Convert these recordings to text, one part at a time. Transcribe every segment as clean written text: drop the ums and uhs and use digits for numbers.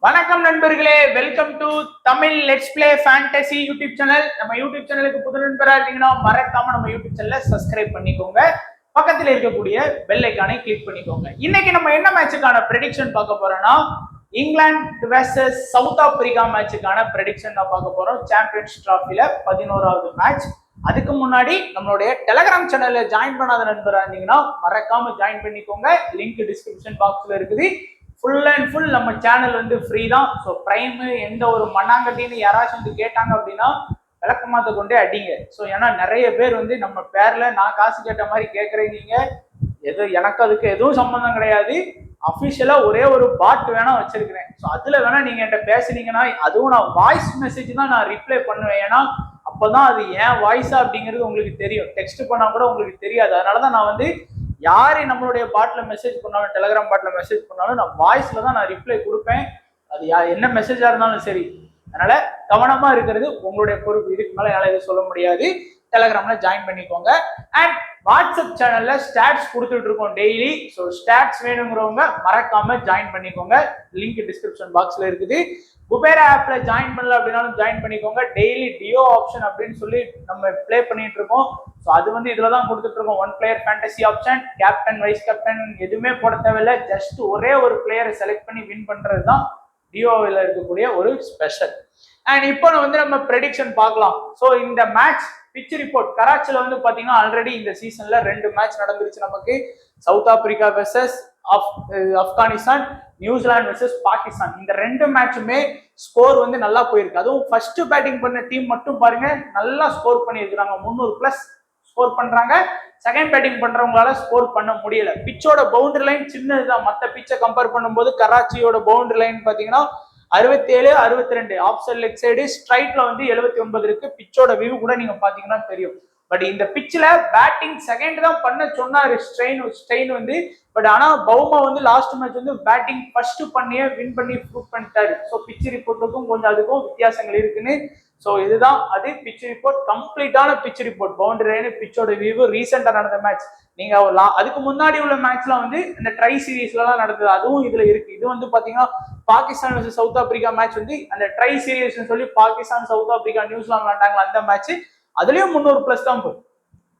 வணக்கம் நண்பர்களே, welcome to Tamil let's play fantasy YouTube channel. நம்ம யூடியூப் சேனலுக்கு புது நண்பரா இருந்தீங்கன்னா மறக்காம நம்ம யூடியூப் சேனலை சப்ஸ்கிரைப் பண்ணிக்கோங்க. பக்கத்தில் இருக்கக்கூடிய பெல் ஐக்கானை கிளிக் பண்ணிக்கோங்க. இன்னைக்கு நம்ம என்ன மேட்சுக்கான ப்ரெடிக்ஷன் பார்க்க போறோம்னா, இங்கிலாந்து வெர்சஸ் சவுத் ஆப்பிரிக்கா மேட்சுக்கான ப்ரெடிக்ஷன் தான் பார்க்க போறோம். சாம்பியன்ஸ் டிராஃபில 11வது மேட்ச். அதுக்கு முன்னாடி நம்மளுடைய டெலிகிராம் சேனல்ல ஜாயின் பண்ணாத நண்பரா இருந்தீங்கன்னா மறக்காம ஜாயின் பண்ணிக்கோங்க. லிங்க் டிஸ்கிரிப்ஷன் பாக்ஸ்ல இருக்குது. ஃபுல் அண்ட் ஃபுல் நம்ம சேனல் வந்து ஃப்ரீ தான். ஸோ பிரைம் எந்த ஒரு மண்ணாங்கட்டின்னு யாராச்சும் வந்து கேட்டாங்க அப்படின்னா விளக்கமாத்த கொண்டே அடிங்க. ஸோ ஏன்னா நிறைய பேர் வந்து நம்ம பேர்ல நான் காசு கேட்ட மாதிரி கேட்குறீங்க. எனக்கு அதுக்கு எதுவும் சம்மந்தம் கிடையாது. அஃபிஷியலா ஒரே ஒரு பாட் வேணா வச்சிருக்கிறேன். ஸோ அதுல வேணா நீங்க என்கிட்ட பேசுனீங்கன்னா அதுவும் நான் வாய்ஸ் மெசேஜ் தான் நான் ரிப்ளை பண்ணுவேன். ஏன்னா அப்பதான் அது ஏன் வாய்ஸா அப்படிங்கிறது உங்களுக்கு தெரியும். டெக்ஸ்ட் பண்ணா கூட உங்களுக்கு தெரியாது. அதனாலதான் நான் வந்து யாரு நம்மளுடைய பாட்ல மெசேஜ் பண்ணாலும், டெலிகிராம் பாட்ல மெசேஜ் பண்ணாலும் நான் வாய்ஸ்ல தான் நான் ரிப்ளை கொடுப்பேன். அது என்ன மெசேஜா இருந்தாலும் சரி. அதனால கவனமா இருக்கிறது உங்களுடைய பொறுப்பு. இதுக்கு மேல என்னால எதுவும் சொல்ல முடியாது. டெலிகிராம்ல ஜாயின் பண்ணிக்கோங்க. அண்ட் வாட்ஸ்அப் சேனல்ல ஸ்டாட்ஸ் கொடுத்துட்டு இருக்கோம் டெய்லி. ஸோ ஸ்டாட்ஸ் வேணுங்கிறவங்க மறக்காம ஜாயின் பண்ணிக்கோங்க. லிங்க் டிஸ்கிரிப்ஷன் பாக்ஸ்ல இருக்குது. குபேரா ஆப்ல ஜாயின் பண்ணல அப்படின்னாலும் ஜாயின் பண்ணிக்கோங்க. டெய்லி டியோ ஆப்ஷன் அப்படின்னு சொல்லி நம்ம பிளே பண்ணிட்டு இருக்கோம். ஸோ அது வந்து இதுல தான் கொடுத்துட்டு இருக்கோம். 1 player fantasy option, captain vice captain எதுவுமே போட தேவையில்லை. ஜஸ்ட் ஒரே ஒரு பிளேயரை செலக்ட் பண்ணி வின் பண்றது தான் டியோவில் இருக்கக்கூடிய ஒரு ஸ்பெஷல். அண்ட் இப்போ வந்து நம்ம ப்ரெடிக்ஷன் பார்க்கலாம். ஸோ இந்த மேட்ச் பிச் ரிப்போர்ட் கராச்சில வந்து பாத்தீங்கன்னா ஆல்ரெடி இந்த சீசன்ல 2 மேட்ச் நடந்துருச்சு நமக்கு. South Africa versus Afghanistan, New Zealand versus Pakistan. இந்த 2 மேட்சுமே ஸ்கோர் வந்து நல்லா போயிருக்கு. அதுவும் ஃபர்ஸ்ட் பேட்டிங் பண்ண டீம் மட்டும் பாருங்க நல்லா ஸ்கோர் பண்ணியிருக்கிறாங்க. 300+ ஸ்கோர் பண்றாங்க. செகண்ட் பேட்டிங் பண்றவங்களால ஸ்கோர் பண்ண முடியல. பிச்சோட பவுண்டரி லைன் சின்னதுதான். மற்ற பிச்சை கம்பேர் பண்ணும்போது கராச்சியோட பவுண்டரி லைன் பாத்தீங்கன்னா 67, 62 ஆப்சன் லெக் சைடு, ஸ்ட்ரைட்ல வந்து 79 இருக்கு. பிச்சோட வியூ கூட நீங்க பாத்தீங்கன்னா தெரியும். பட் இந்த பிச்சில் பேட்டிங் செகண்ட் தான் பண்ண சொன்னாரு ஸ்ட்ரெயின் வந்து. பட் ஆனா பவுமா வந்து லாஸ்ட் மேட்ச் வந்து பேட்டிங் ஃபர்ஸ்ட் பண்ணியே வின் பண்ணி ப்ரூவ் பண்ணிட்டாரு. ஸோ பிச் ரிப்போர்ட்டுக்கும் கொஞ்சம் அதுக்கும் வித்தியாசங்கள் இருக்குன்னு. ஸோ இதுதான் அது பிச் ரிப்போர்ட். கம்ப்ளீட்டான பிச் ரிப்போர்ட், பவுண்டரி லைன், பிச்சோட வியூ, ரீசெண்டா நடந்த மேட்ச். நீங்க அதுக்கு முன்னாடி உள்ள மேட்ச்லாம் வந்து இந்த ட்ரை சீரீஸ்லாம் நடந்தது, அதுவும் இதுல இருக்கு. இது வந்து பாத்தீங்கன்னா Pakistan versus south Africa match வந்து அந்த ட்ரை சீரீஸ் சொல்லி பாகிஸ்தான், சவுத் ஆப்பிரிக்கா, நியூசிலாந்து விளையாண்டாங்க. அந்த மேட்ச் அதுலயும் 300+ தான்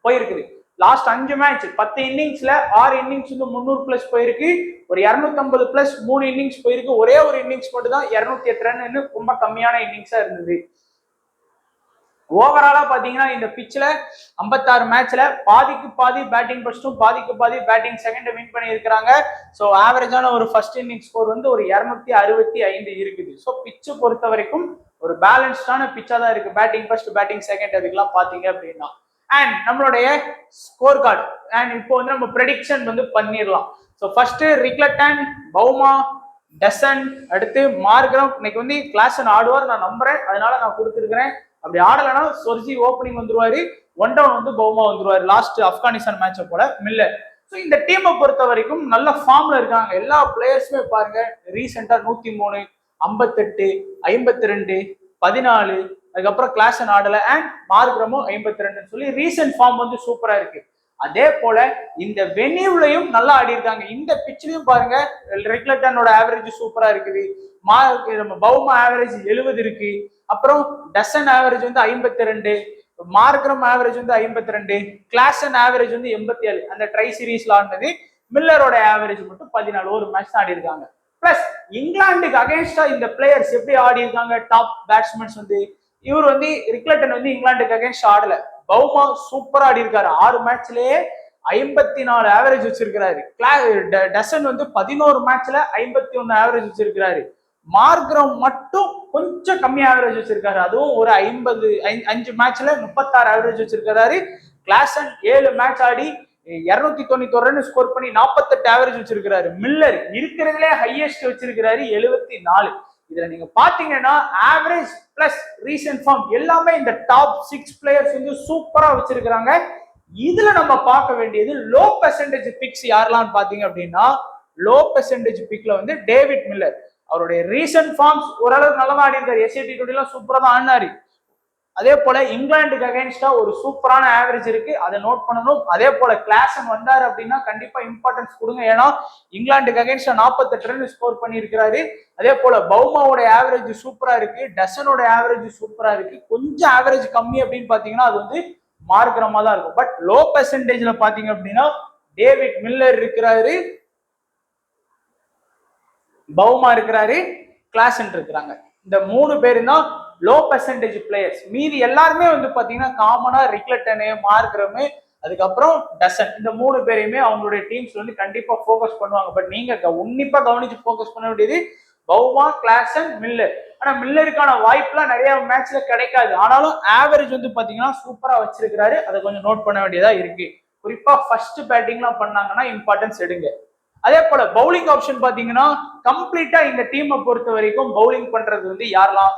போயிருக்குது. லாஸ்ட் 5 மேட்ச் 10 இன்னிங்ஸ்ல 6 இன்னிங்ஸ் வந்து 300+ போயிருக்கு. ஒரு 250+ 3 இன்னிங்ஸ் போயிருக்கு. ஒரே ஒரு இன்னிங்ஸ் மட்டும் தான் 208 ரன், ரொம்ப கம்மியான இன்னிங்ஸா இருந்தது. ஓவராலா பாத்தீங்கன்னா இந்த பிச்ல 56 மேட்ச்ல பாதிக்கு பாதி பேட்டிங் ஃபர்ஸ்டும் பாதிக்கு பாதி பேட்டிங் செகண்ட் வின் பண்ணி இருக்கிறாங்க. ஸோ ஆவரேஜான ஒரு ஃபர்ஸ்ட் இன்னிங் ஸ்கோர் வந்து ஒரு 265 இருக்குது. ஸோ பிச்சு பொறுத்த வரைக்கும் ஒரு பேலன்ஸ்டான பிச்சா தான் இருக்கு. பேட்டிங் ஃபர்ஸ்ட், பேட்டிங் செகண்ட் அதுக்கெல்லாம் பாத்தீங்க அப்படின்னா. அண்ட் நம்மளுடைய ஸ்கோர் கார்டு அண்ட் இப்போ வந்து நம்ம ப்ரெடிக்ஷன் வந்து பண்ணிடலாம். ஸோ ஃபர்ஸ்ட் ரிக்லட்டன், பவுமா, டசன், அடுத்து மார்க்ரம். இன்னைக்கு வந்து கிளாஸ் ஆடுவார் நான் நம்புறேன். அதனால நான் கொடுத்துருக்கிறேன். அப்படி ஆடலைன்னா சொர்ஜி ஓப்பனிங் வந்துருவாரு, 1 டவுன் வந்து பவுமா வந்துருவாரு. லாஸ்ட் ஆப்கானிஸ்தான் மேட்சை போல மில்லர். ஸோ இந்த டீமை பொறுத்த வரைக்கும் நல்ல ஃபார்ம்ல இருக்காங்க. எல்லா பிளேயர்ஸுமே பாருங்க. ரீசெண்டா 103, 58, 52, 14, அதுக்கப்புறம் கிளாஸ் ஆடல. அண்ட் மார்க்ரமும் 52 சொல்லி ரீசெண்ட் ஃபார்ம் வந்து சூப்பரா இருக்கு. அதே போல இந்த வெனியூலையும் நல்லா ஆடி இருக்காங்க. இந்த பிச்சிலையும் பாருங்க ரிக்லட்டனோட ஆவரேஜ் சூப்பரா இருக்குது. நம்ம பவுமா ஆவரேஜ் 70 இருக்கு. அப்புறம் டசன் ஆவரேஜ் வந்து 52, மார்க்ரம் ஆவரேஜ் வந்து 52, கிளாசன் ஆவரேஜ் வந்து 87. அந்த ட்ரை சீரீஸ்ல ஆனது. மில்லரோட ஆவரேஜ் மட்டும் 14. ஒரு மேட்ச் ஆடி இருக்காங்க. பிளஸ் இங்கிலாந்துக்கு அகைன்ஸ்டா இந்த பிளேயர்ஸ் எப்படி ஆடி இருக்காங்க. டாப் பேட்ஸ்மேன்ஸ் வந்து இவர் வந்து ரிக்லட்டன் வந்து இங்கிலாந்துக்கு அகைன்ஸ்ட் ஆடல. பவுமா சூப்பரா ஆடி இருக்காரு. 6 மேட்ச்லயே 54 ஆவரேஜ் வச்சிருக்கிறாரு. டசன் வந்து 11 மேட்ச்ல 51 ஆவரேஜ் வச்சிருக்கிறாரு. மார்க்ரம் மட்டும் கொஞ்சம் கம்மி ஆவரேஜ் வச்சிருக்காரு. அதுவும் ஒரு 5 மேட்ச்ல 36 ஆவரேஜ் வச்சிருக்காரு. கிளாசன் 7 மேட்ச் ஆடி 291 ரன் ஸ்கோர் பண்ணி 48 ஆவரேஜ் வச்சிருக்கிறாரு. மில்லர் இருக்கிறதுலே ஹையஸ்ட் வச்சிருக்கிறாரு 74. இதுல நீங்க பாத்தீங்கன்னா ஆவரேஜ் பிளஸ் ரீசெண்ட் ஃபார்ம் எல்லாமே இந்த டாப் 6 பிளேயர்ஸ் வந்து சூப்பரா வச்சிருக்கிறாங்க. இதுல நம்ம பார்க்க வேண்டியது லோ பெர்சன்டேஜ் பிக்ஸ் யாரெல்லாம் பாத்தீங்க அப்படின்னா, லோ பெர்சன்டேஜ் பிக்ல வந்து டேவிட் மில்லர். அவருடைய ரீசெண்ட் ஃபார்ம்ஸ் ஓரளவுக்கு நல்லா ஆடி இருக்காரு. SAT 20 சூப்பரா தான் ஆடினாரு. அதே போல இங்கிலாந்துக்கு அகைன்ஸ்டா ஒரு சூப்பரான ஆவரேஜ் இருக்கு, அதை நோட் பண்ணணும். அதே போல கிளாசன் வந்தாரு அப்படின்னா கண்டிப்பா இம்பார்ட்டன்ஸ் கொடுங்க, ஏன்னா இங்கிலாந்துக்கு அகைன்ஸ்டா 48 ரன் ஸ்கோர் பண்ணியிருக்கிறாரு. அதே போல பவுமாவோட ஆவரேஜ் சூப்பரா இருக்கு, டசனோட ஆவரேஜ் சூப்பரா இருக்கு. கொஞ்சம் ஆவரேஜ் கம்மி அப்படின்னு பாத்தீங்கன்னா அது வந்து மார்க்கிரமா தான் இருக்கும். பட் லோ பெர்சன்டேஜ்ல பாத்தீங்க அப்படின்னா டேவிட் மில்லர் இருக்கிறாரு, பவுமா இருக்கிறாரு, கிளாசன் இருக்கிறாங்க. இந்த 3 பேரும் தான் லோ பெர்சன்டேஜ் பிளேயர்ஸ். மீதி எல்லாருமே வந்து பாத்தீங்கன்னா காமனா ரிக்லட்டனு, மார்க்ரமு, அதுக்கப்புறம் டசன், இந்த 3 பேரையுமே அவங்களுடைய டீம்ஸ் வந்து கண்டிப்பா போக்கஸ் பண்ணுவாங்க. பட் நீங்க உன்னிப்பா கவனிச்சு போக்கஸ் பண்ண வேண்டியது பவுமா, கிளாசன், மில்லர். ஆனா மில்லருக்கான வாய்ப்புலாம் நிறைய மேட்ச்ல கிடைக்காது. ஆனாலும் ஆவரேஜ் வந்து பாத்தீங்கன்னா சூப்பரா வச்சிருக்கிறாரு, அதை கொஞ்சம் நோட் பண்ண வேண்டியதா இருக்கு. குறிப்பா ஃபர்ஸ்ட் பேட்டிங்லாம் பண்ணாங்கன்னா இம்பார்ட்டன்ஸ் எடுங்க. அதே போல பவுலிங் ஆப்ஷன் பாத்தீங்கன்னா கம்ப்ளீட்டா இந்த டீமை பொறுத்த வரைக்கும் பவுலிங் பண்றது வந்து யாரெல்லாம்,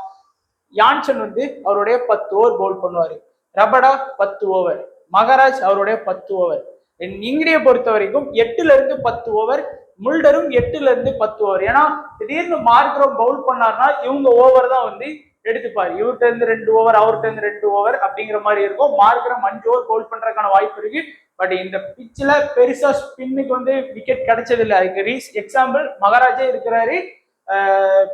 யான்சன் வந்து அவருடைய 10 ஓவர் பவுல் பண்ணுவாரு, ரபடா 10 ஓவர், மகராஜ் அவருடைய 10 ஓவர், இங்கிரியை பொறுத்த வரைக்கும் 8ல இருந்து 10 ஓவர், முல்டரும் 8ல இருந்து 10 ஓவர். ஏன்னா திடீர்னு மார்க்ரம் பவுல் பண்ணார்னா இவங்க ஓவர் தான் வந்து எடுத்துப்பாரு, இவர்கிட்ட இருந்து 2 ஓவர், அவர்கிட்ட இருந்து 2 ஓவர் அப்படிங்கிற மாதிரி இருக்கும். மார்க்ரம் 5 ஓவர் பவுல் பண்றதுக்கான வாய்ப்பு இருக்கு. பட் இந்த பிச்சில் பெருசா ஸ்பின்னுக்கு வந்து விக்கெட் கிடைச்சது இல்லை. அதுக்கு எக்ஸாம்பிள் மகாராஜே இருக்கிறாரு,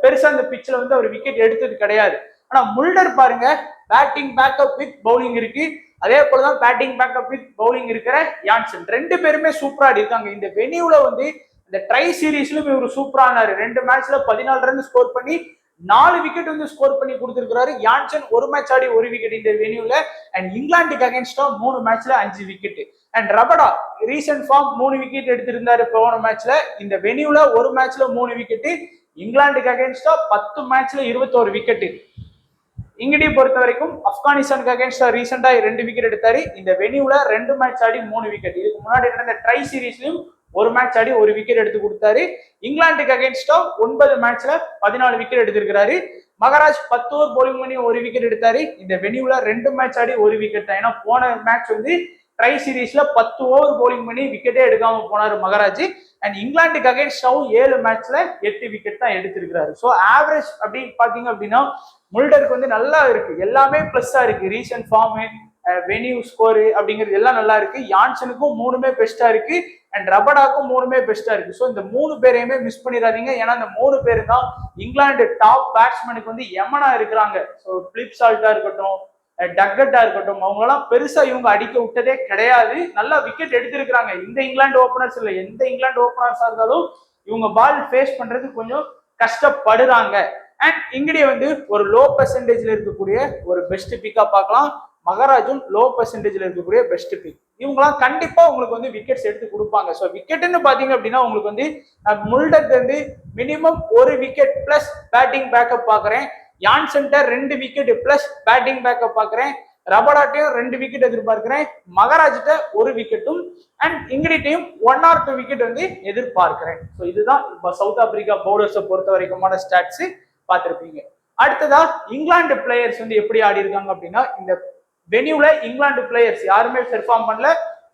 பெருசா இந்த பிச்சில் வந்து அவர் விக்கெட் எடுத்தது கிடையாது. ஆனா முல்டர் பாருங்க, பேட்டிங் பேக்கப் வித் பவுலிங் இருக்கு, அதே போலதான் பேட்டிங் பேக்கப் வித் பவுலிங் இருக்கிற யான்சன், 2 பேருமே சூப்பரா இருக்காங்க. இந்த வெனியூல வந்து இந்த ட்ரை சீரீஸ்லயும் இவர் சூப்பரானாரு, 2 மேட்ச்ல 14 ரன் ஸ்கோர் பண்ணி 4 விக்கெட் வந்து ஸ்கோர் பண்ணி கொடுத்திருக்கிறாரு. யான்சன் ஒரு மேட்ச் ஆடி 1 விக்கெட் இந்த வெனியூல. அண்ட் இங்கிலாந்துக்கு அகைன்ஸ்டா 3 மேட்ச்ல 5 wicket. And Rabada recent form 3 wicket எடுத்திருந்தாரு போன மேட்ச்ல, இந்த வெனியூல ஒரு மேட்ச்ல 3 விக்கெட், இங்கிலாந்துக்கு அகைன்ஸ்டா 10 மேட்ச்ல 21 விக்கெட். இங்கிலாந்தை பொறுத்த வரைக்கும் ஆப்கானிஸ்தானுக்கு அகைன்ஸ்டா ரீசெண்டா 2 விக்கெட் எடுத்தாரு, இந்த வெனியூல 2 மேட்ச் ஆடி 3 விக்கெட். இதுக்கு முன்னாடி நடந்த ட்ரை சீரீஸ்லயும் ஒரு மேட்ச் ஆடி 1 விக்கெட் எடுத்து கொடுத்தாரு. இங்கிலாந்துக்கு அகைன்ஸ்டா 9 மேட்ச்ல 14 விக்கெட் எடுத்திருக்கிறாரு. மகராஜ் 10 ஓவர் பவுலிங் பண்ணி 1 விக்கெட் எடுத்தாரு, இந்த வெனியூல 2 மேட்ச் ஆடி 1 விக்கெட் தான். ஏன்னா போன மேட்ச் வந்து ட்ரை சீரீஸ்ல 10 ஓவர் பவுலிங் பண்ணி விக்கெட்டே எடுக்காம போனாரு மகராஜ். அண்ட் இங்கிலாந்துக்கு அகைன்ஸ்டாவும் 7 மேட்ச்ல 8 விக்கெட் தான் எடுத்திருக்கிறாரு. ஸோ ஆவரேஜ் அப்படின்னு பாத்தீங்க அப்படின்னா முல்டருக்கு வந்து நல்லா இருக்கு, எல்லாமே பிளஸ்ஸா இருக்கு. ரீசன்ட் ஃபார்மு, வெனியூ ஸ்கோரு அப்படிங்கிறது எல்லாம் நல்லா இருக்கு. யான்சனுக்கும் 3மே பெஸ்டா இருக்கு, அண்ட் ரபடாக்கும் 3மே பெஸ்டா இருக்கு. ஸோ இந்த 3 பேரையுமே மிஸ் பண்ணிடாதீங்க, ஏன்னா இந்த 3 பேரு தான் இங்கிலாந்து டாப் பேட்ஸ்மேனுக்கு வந்து எமனா இருக்கிறாங்க. ஸோ பிலிப் சால்ட்டா இருக்கட்டும், டக்கட்டா இருக்கட்டும், அவங்களெல்லாம் பெருசா இவங்க அடிக்க விட்டதே கிடையாது. நல்லா விக்கெட் எடுத்திருக்கிறாங்க. இந்த இங்கிலாந்து ஓப்பனர்ஸ் இல்லை, எந்த இங்கிலாந்து ஓப்பனர்ஸா இருந்தாலும் இவங்க பால் ஃபேஸ் பண்றது கொஞ்சம் கஷ்டப்படுறாங்க. அண்ட் இங்கிலாந்து வந்து ஒரு லோ பெர்சன்டேஜ்ல இருக்கக்கூடிய ஒரு பெஸ்ட் பிக்கா பார்க்கலாம். மகராஜும் லோ பெர்சன்டேஜ்ல இருக்கக்கூடிய பெஸ்ட் பிக். இவங்கலாம் கண்டிப்பா உங்களுக்கு வந்து விக்கெட்ஸ் எடுத்து கொடுப்பாங்க. ஸோ விக்கெட்னு பாத்தீங்க அப்படின்னா உங்களுக்கு வந்து நான் முல்டருக்கு வந்து minimum 1 wicket plus batting backup பாக்குறேன், யான்சன்ட்ட 2 விக்கெட் பிளஸ் பேட்டிங் பேக்கப் பாக்குறேன், ரபடாட்டையும் 2 விக்கெட் எதிர்பார்க்கிறேன், மகராஜ்கிட்ட 1 விக்கெட்டும், அண்ட் இங்கிலாந்தையும் 1 or 2 விக்கெட் வந்து எதிர்பார்க்கிறேன். ஸோ இதுதான் இப்போ சவுத் ஆப்பிரிக்கா பவுலர்ஸை பொறுத்த வரைக்குமான ஸ்டாட்ஸ் பார்த்திருப்பீங்க. அடுத்ததா இங்கிலாந்து பிளேயர்ஸ் வந்து எப்படி ஆடி இருக்காங்க அப்படின்னா, இந்த வெனியூல இங்கிலாந்து பிளேயர்ஸ் யாருமே பெர்ஃபார்ம் பண்ணல.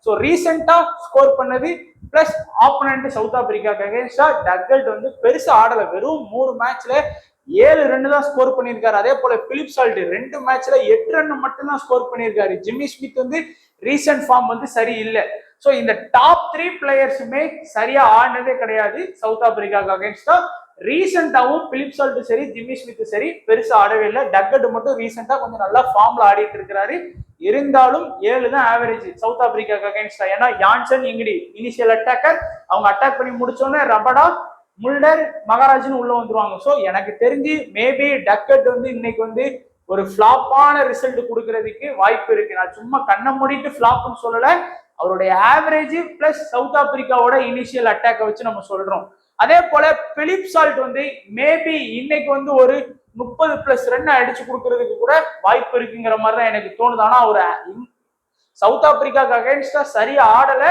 ஸோ ரீசெண்டா ஸ்கோர் பண்ணது பிளஸ் ஆப்போனன்ட் சவுத் ஆப்பிரிக்காக்கு அகைன்ஸ்டா டக்கல்ட் வந்து பெருசா ஆடல, வெறும் 3 மேட்ச்ல 7 ரன் தான் ஸ்கோர் பண்ணியிருக்காரு. அதே போல பிலிப் சால்ட் 2 மேட்ச்ல 8 ரன் மட்டும் தான் ஸ்கோர் பண்ணியிருக்காரு. ஜிம்மி ஸ்மித் வந்து ரீசெண்ட் ஃபார்ம் வந்து சரி இல்லை. ஸோ இந்த டாப் 3 பிளேயர்ஸுமே சரியா ஆடினதே கிடையாது சவுத் ஆப்பிரிக்காக்கு அகைன்ஸ்டா. ரீசெண்டாவும் பிலிப் சால்ட் சரி, ஜிம்மி ஸ்மித் சரி பெருசா ஆடவே இல்லை. டக்கட் மட்டும் ரீசெண்டா கொஞ்சம் நல்லா ஃபார்ம்ல ஆடிட்டு இருக்கிறாரு. இருந்தாலும் 7 தான் ஆவரேஜ் சவுத் ஆப்பிரிக்காக்கு அகைன்ஸ்டா. ஏன்னா யான்சன் இங்கிடி இனிஷியல் அட்டாக்கர், அவங்க அட்டாக் பண்ணி முடிச்சோன்னே ரபடா, முல்டர், மகாராஜ்னு உள்ள வந்துருவாங்க. ஸோ எனக்கு தெரிஞ்சு மேபி டக்கட் வந்து இன்னைக்கு வந்து ஒரு ஃபிளாப்பான ரிசல்ட் கொடுக்கறதுக்கு வாய்ப்பு இருக்கு. நான் சும்மா கண்ணை மூடிட்டு ஃபிளாப்னு சொல்லல, அவருடைய ஆவரேஜ் பிளஸ் சவுத் ஆப்பிரிக்காவோட இனிஷியல் அட்டாக்கை வச்சு நம்ம சொல்றோம். அதே போல பிலிப் சால்ட் வந்து மேபி இன்னைக்கு வந்து ஒரு 30+ ரன் அடிச்சு கொடுக்கறதுக்கு கூட வாய்ப்பு இருக்குங்கிற மாதிரி தான் எனக்கு தோணுது. ஆனா ஒரு சவுத் ஆப்பிரிக்காக்கு அகைன்ஸ்டா சரியா ஆடல.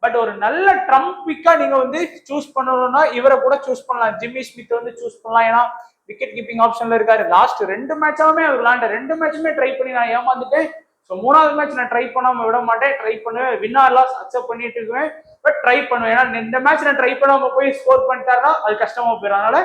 பட் ஒரு நல்ல ட்ரம்ப் பிக்கா நீங்க வந்து சூஸ் பண்ணணும்னா இவரை கூட சூஸ் பண்ணலாம், ஜிம்மி ஸ்மித் வந்து சூஸ் பண்ணலாம். ஏன்னா விக்கெட் கீப்பிங் ஆப்ஷன்ல இருக்காரு. லாஸ்ட் 2 மேட்சாவுமே அவர் விளையாண்ட 2 மேட்சுமே ட்ரை பண்ணி நான் ஏமாந்துட்டேன். ஸோ 3வது மேட்ச் நான் ட்ரை பண்ணாம விட மாட்டேன், ட்ரை பண்ணுவேன், வின் ஆர் லாஸ் அக்செப்ட் பண்ணிட்டு இருக்குவேன், பட் ட்ரை பண்ணுவேன். ஏன்னா இந்த மேட்ச் நான் ட்ரை பண்ணாம போய் ஸ்கோர் பண்ணிட்டாருன்னா அது கஷ்டமா போயிடும். அதனால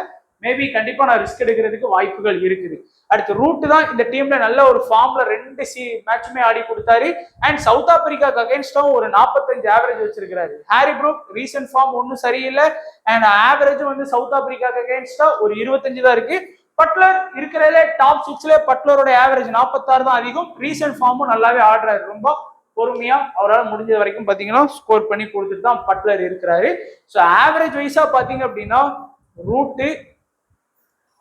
மேபி கண்டிப்பா நான் ரிஸ்க் எடுக்கிறதுக்கு வாய்ப்புகள் இருக்குது. அடுத்து ரூட் தான் இந்த டீம்ல நல்ல ஒரு ஃபார்ம்ல 2 மேட்சுமே ஆடி கொடுத்தாரு. அண்ட் சவுத் ஆப்பிரிக்காக்கு அகைன்ஸ்டாவும் ஒரு 45 ஆவரேஜ் வச்சிருக்காரு. ஹாரி ப்ரூக் ரீசன்ட் ஃபார்ம் ஒன்னும் சரியில்லை. அண்ட் ஆவரேஜும் வந்து சவுத் ஆப்பிரிக்காக்கு அகைன்ஸ்டா ஒரு 25 தான் இருக்கு. பட்லர் இருக்கிறதுல டாப் 6ல பட்லரோட ஆவரேஜ் 46 தான் அதிகம். ரீசன்ட் ஃபார்மும் நல்லாவே ஆடுறாரு. ரொம்ப பொறுமையா அவரால் முடிஞ்ச வரைக்கும் பாத்தீங்கன்னா ஸ்கோர் பண்ணி கொடுத்துட்டு தான் பட்லர் இருக்கிறாரு. ஸோ ஆவரேஜ் வைஸா பாத்தீங்க அப்படின்னா ரூட்டு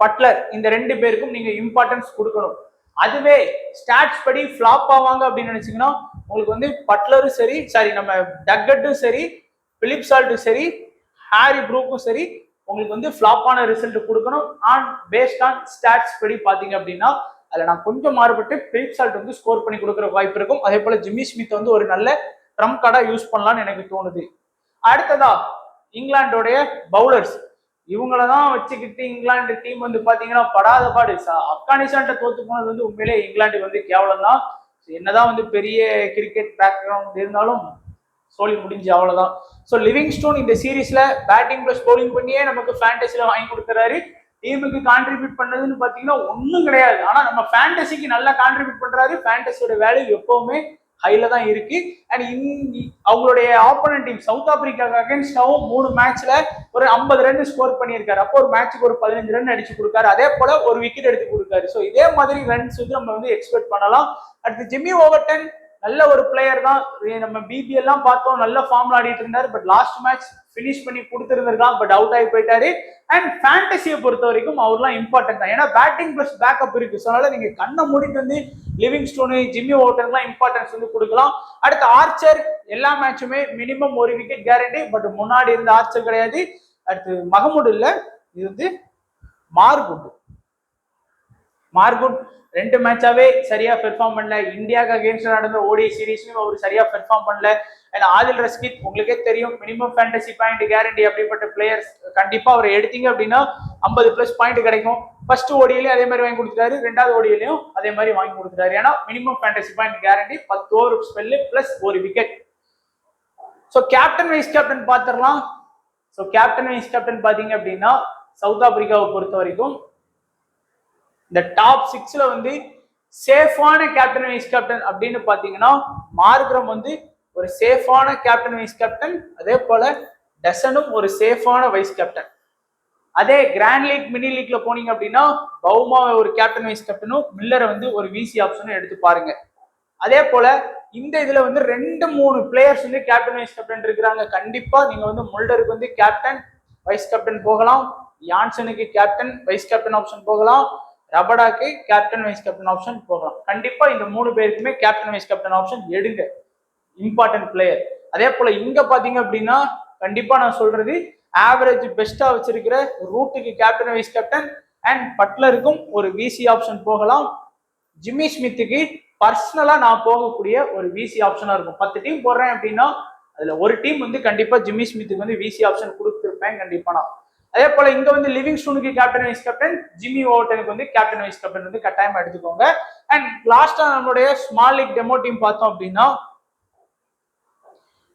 பட்லர் இந்த 2 பேருக்கும் நீங்க இம்பார்ட்டன்ஸ் கொடுக்கணும். அதுவே ஸ்டாட்ஸ் படி ஃபிளாப் ஆவாங்க அப்படின்னு நினைச்சீங்கன்னா உங்களுக்கு வந்து பட்லரும் சரி நம்ம டக்கட்டும் சரி, பிலிப் சால்ட்டும் சரி, ஹாரி ப்ரூக்கும் சரி உங்களுக்கு வந்து ஃபிளாப்பான ரிசல்ட் கொடுக்கணும். பேஸ்ட் ஆன் ஸ்டாட்ஸ் படி பாத்தீங்க அப்படின்னா அதுல நான் கொஞ்சம் மாறுபட்டு பிலிப் சால்ட் வந்து ஸ்கோர் பண்ணி கொடுக்குற வாய்ப்பு இருக்கும். அதே போல ஜிம்மி ஸ்மித் வந்து ஒரு நல்ல ட்ரம்ப் கார்டா யூஸ் பண்ணலாம்னு எனக்கு தோணுது. அடுத்ததா இங்கிலாந்தோடைய பவுலர்ஸ், இவங்களதான் வச்சுக்கிட்டு இங்கிலாந்து டீம் வந்து பாத்தீங்கன்னா படாத பாடு. ஆப்கானிஸ்தான் தோத்து போனது வந்து உண்மையிலே இங்கிலாந்துக்கு வந்து கேவலம் தான். என்னதான் வந்து பெரிய கிரிக்கெட் பேக்ரவுண்ட் இருந்தாலும் சோழி முடிஞ்சு அவ்வளவுதான். ஸோ லிவிங்ஸ்டோன் இந்த சீரீஸ்ல பேட்டிங் பிளஸ் பவுலிங் பண்ணியே நமக்கு ஃபேண்டசில வாங்கி கொடுக்குறாரு. டீமுக்கு கான்ட்ரிபியூட் பண்ணதுன்னு பாத்தீங்கன்னா ஒன்றும் கிடையாது. ஆனா நம்ம ஃபேண்டசிக்கு நல்லா கான்ட்ரிபியூட் பண்றாரு. ஃபேண்டசியோட வேல்யூ எப்பவுமே ஹைல தான் இருக்கு. அண்ட் அவங்களுடைய ஆப்போனன்ட் டீம் சவுத் ஆப்பிரிக்காவுக்கு அகைன்ஸ்டாவும் 3 மேட்ச்ல ஒரு 50 ரன் ஸ்கோர் பண்ணியிருக்காரு. அப்போ ஒரு மேட்சுக்கு ஒரு 15 ரன் அடிச்சு கொடுக்காரு. அதே போல ஒரு விக்கெட் எடுத்து கொடுக்காரு. ஸோ இதே மாதிரி ரன்ஸ் வந்து நம்ம வந்து எக்ஸ்பெக்ட் பண்ணலாம். அடுத்து ஜிம்மி ஓவர்டன் நல்ல ஒரு பிளேயர் தான். நம்ம பிபி எல்லாம் பார்த்தோம், நல்ல ஃபார்ம்ல ஆடிட்டு இருந்தாரு. பட் லாஸ்ட் மேட்ச் பினிஷ் பண்ணி கொடுத்துருந்திருக்கான், பட் அவுட் ஆகி போயிட்டாரு. அண்ட் ஃபேண்டசியை பொறுத்த வரைக்கும் அவர்லாம் இம்பார்ட்டன்ட் தான். ஏன்னா பேட்டிங் பிளஸ் பேக்கப் இருக்கு. ஸோ அதனால நீங்க கண்ணை மூடிட்டு வந்து லிவிங்ஸ்டோனு, ஜிம்மி ஓவர்டன்லாம் இம்பார்ட்டன்ஸ் வந்து கொடுக்கலாம். அடுத்து ஆர்ச்சர் எல்லா மேட்சுமே மினிமம் ஒரு விக்கெட் கேரண்டி. பட் முன்னாடி இருந்த ஆர்ச்சர் கிடையாது. அடுத்து மகமுடு இல்ல, இது வந்து மார்குட் 2 மேட்சாவே சரியா பெர்ஃபார்ம் பண்ணல. இந்தியாவுக்கு அகேன்ஸ்ட் நடந்த ஓடி சீரீஸ்லயும் அவர் சரியா பெர்ஃபார்ம் பண்ணல. அண்ட் ஆதில் ரஸ்கித் உங்களுக்கே தெரியும், மினிமம் ஃபேண்டசி பாயிண்ட் கேரண்டி. அப்படிப்பட்ட பிளேயர்ஸ் கண்டிப்பா அவர் எடுத்தீங்க அப்படின்னா 50+ பாயிண்ட் கிடைக்கும். ஃபர்ஸ்ட் ஓடியிலையும் அதே மாதிரி வாங்கி கொடுத்துட்டாரு, 2வது ஓடியிலையும் அதே மாதிரி வாங்கி கொடுத்துட்டாரு. ஏன்னா minimum fantasy point guarantee 10 over spell plus ஒரு wicket. So captain vice captain பார்த்துடலாம். ஸோ கேப்டன் வைஸ் கேப்டன் பாத்தீங்க அப்படின்னா சவுத் ஆப்பிரிக்காவை பொறுத்த வரைக்கும் இந்த டாப் 6ல வந்து சேஃபான கேப்டன் வைஸ் கேப்டன் அப்படின்னு பாத்தீங்கன்னா மார்க்ரம் வந்து ஒரு சேஃபான கேப்டன் வைஸ் கேப்டன். அதே போல டசனும் ஒரு சேஃபான வைஸ் கேப்டன். அதே கிராண்ட் லீக் மினி லீக்ல போனீங்க அப்படின்னா பவுமாவை ஒரு கேப்டன் வைஸ் கேப்டனும், மில்லரை வந்து ஒரு விசி ஆப்ஷனும் எடுத்து பாருங்க. அதே போல இந்த இதுல வந்து 2-3 பிளேயர்ஸ் வந்து கேப்டன் வைஸ் கேப்டன் இருக்கிறாங்க. கண்டிப்பா நீங்க வந்து முல்டருக்கு வந்து கேப்டன் வைஸ் கேப்டன் போகலாம், யான்சனுக்கு கேப்டன் வைஸ் கேப்டன் ஆப்ஷன் போகலாம், ரபடாக்கு கேப்டன் வைஸ் கேப்டன் ஆப்ஷன் போகலாம். கண்டிப்பா இந்த 3 பேருக்குமே கேப்டன் வைஸ் கேப்டன் ஆப்ஷன் எடுங்க, இம்பார்ட்டன்ட் பிளேயர். அதே போல இங்க பாத்தீங்க அப்படின்னா கண்டிப்பா நான் சொல்றது ஆவரேஜ் பெஸ்டா வச்சிருக்கிற ரூட்டுக்கு கேப்டன் வைஸ் கேப்டன் அண்ட் பட்லருக்கும் ஒரு விசி ஆப்ஷன் போகலாம். ஜிம்மி ஸ்மித்துக்கு பர்சனலா நான் போகக்கூடிய ஒரு விசி ஆப்ஷனா இருக்கும். 10 டீம் போடுறேன் அப்படின்னா அதுல ஒரு டீம் வந்து கண்டிப்பா ஜிம்மி ஸ்மித்துக்கு வந்து விசி ஆப்ஷன் கொடுத்துருப்பேன் கண்டிப்பா நான். அதே போல இங்க வந்து லிவிங்ஸ்டோனுக்கு கேப்டன் வைஸ் கேப்டன், ஜிம்மி ஓவர்டனுக்கு வந்து கேப்டன் வைஸ் கேப்டன் வந்து கட்டாயமா எடுத்துக்கோங்க. அண்ட் லாஸ்டா நம்மளுடைய ஸ்மால் லீக் டெமோ டீம் பார்த்தோம் அப்படின்னா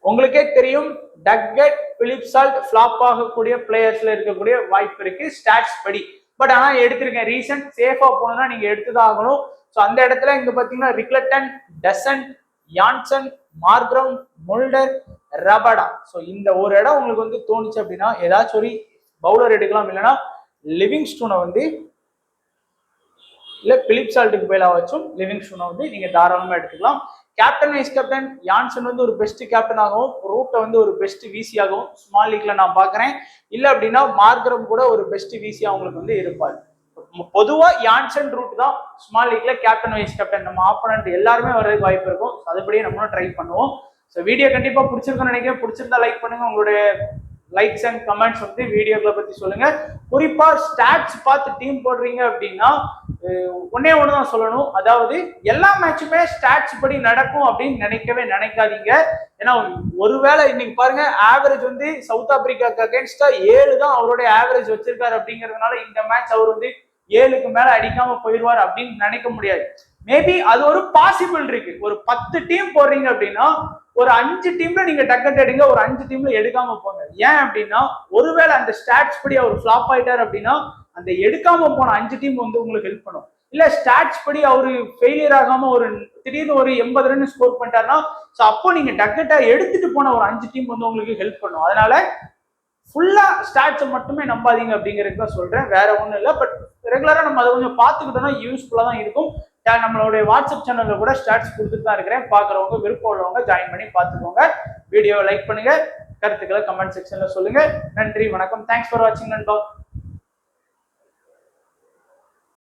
உங்களுக்கே தெரியும் டக்கட், பிலிப் சால்ட் ஃபிளாப் ஆகக்கூடிய பிளேயர்ஸ்ல இருக்கக்கூடிய வாய்ப்பு இருக்கு ஸ்டாட்ஸ் படி. பட் ஆனா எடுத்திருக்கேன், ரீசன்ட் சேஃபா போனோம்னா நீங்க எடுத்துதான் ஆகணும். ஸோ அந்த இடத்துல இங்க பாத்தீங்கன்னா Rickelton, Dussen, Jansen, Markram, Mulder, Rabada. So இந்த ஒரு இடம் உங்களுக்கு வந்து தோணுச்சு அப்படின்னா ஏதாச்சும் ஒரு பவுலர் எடுக்கலாம். இல்லைன்னா லிவிங்ஸ்டோனை வந்து இல்ல பிலிப் சால்ட்டுக்கு பேலா வச்சும் லிவிங்ஸ்டோனை வந்து நீங்க தாராளமா எடுத்துக்கலாம். கேப்டன் வைஸ் கேப்டன் யான்சன் வந்து ஒரு பெஸ்ட் கேப்டன் ஆகவும், ரூட்டை வந்து ஒரு பெஸ்ட் விசி ஆகவும் ஸ்மால் லீக்ல நான் பாக்குறேன். இல்ல அப்படின்னா மார்க்ரம் கூட ஒரு பெஸ்ட் விசி அவங்களுக்கு வந்து இருப்பாரு. பொதுவா யான்சன், ரூட் தான் ஸ்மால் லீக்ல கேப்டன் வைஸ் கேப்டன். நம்ம ஆப்போனன்ட் எல்லாருமே வர்றதுக்கு வாய்ப்பு இருக்கும். அதுபடியே நம்மளும் ட்ரை பண்ணுவோம். ஸோ வீடியோ கண்டிப்பா பிடிச்சிருக்கும்னு நினைக்கிறேன். பிடிச்சிருந்தா லைக் பண்ணுங்க. உங்களுடைய லைக்ஸ் அண்ட் கமெண்ட்ஸ் வந்து வீடியோக்களை பத்தி சொல்லுங்க. குறிப்பா ஸ்டாட்ஸ் பார்த்து டீம் போடுறீங்க அப்படின்னா ஒன்னே ஒண்ணுதான் சொல்லணும், அதாவது எல்லா மேட்சுமே ஸ்டாட்ஸ் படி நடக்கும் அப்படின்னு நினைக்காதீங்க. ஏன்னா ஒருவேளை இன்னைக்கு பாருங்க ஆவரேஜ் வந்து சவுத் ஆப்பிரிக்காக்கு அகேன்ஸ்டா 7 தான் அவருடைய ஆவரேஜ் வச்சிருக்காரு. அப்படிங்கிறதுனால இந்த மேட்ச் அவர் வந்து 7க்கு மேல அடிக்காம போயிடுவார் அப்படின்னு நினைக்க முடியாது. மேபி அது ஒரு பாசிபிள் இருக்கு. ஒரு 10 டீம் போடுறீங்க அப்படின்னா ஒரு 5 டீம்ல நீங்க டக்கட் எடுங்க, ஒரு 5 டீம்ல எடுக்காம போங்க. ஏன் அப்படின்னா ஒருவேளை அந்த ஸ்டாட்ஸ் படி அவர் ஃபிளாப் ஆயிட்டார் அப்படின்னா அந்த எடுக்காம போன 5 டீம் வந்து உங்களுக்கு ஹெல்ப் பண்ணும். இல்ல ஸ்டாட்ஸ் படி அவரு ஃபெயிலியர் ஆகாம ஒரு திடீர்னு ஒரு 80 ரன் ஸ்கோர் பண்ணிட்டாருன்னா அப்போ நீங்க டக்கெட்டா எடுத்துட்டு போன ஒரு 5 டீம் வந்து உங்களுக்கு ஹெல்ப் பண்ணும். அதனால ஃபுல்லா ஸ்டாட்ஸை மட்டுமே நம்பாதீங்க அப்படிங்கிறது தான் சொல்றேன், வேற ஒன்றும் இல்லை. பட் ரெகுலரா நம்ம அதை கொஞ்சம் பார்த்துக்கிட்டோம்னா யூஸ்ஃபுல்லா தான் இருக்கும். நம்மளுடைய வாட்ஸ்அப் சேனல்ல கூட ஸ்டாட்ஸ் கொடுத்துட்டு தான் இருக்கிறேன். பாக்குறவங்க விருப்பம் உள்ளவங்க ஜாயின் பண்ணி பார்த்துக்கோங்க. வீடியோ லைக் பண்ணுங்க, கருத்துக்களை கமெண்ட் செக்ஷன்ல சொல்லுங்க. நன்றி, வணக்கம். தேங்க்ஸ் ஃபார் வாட்சிங் நண்பா.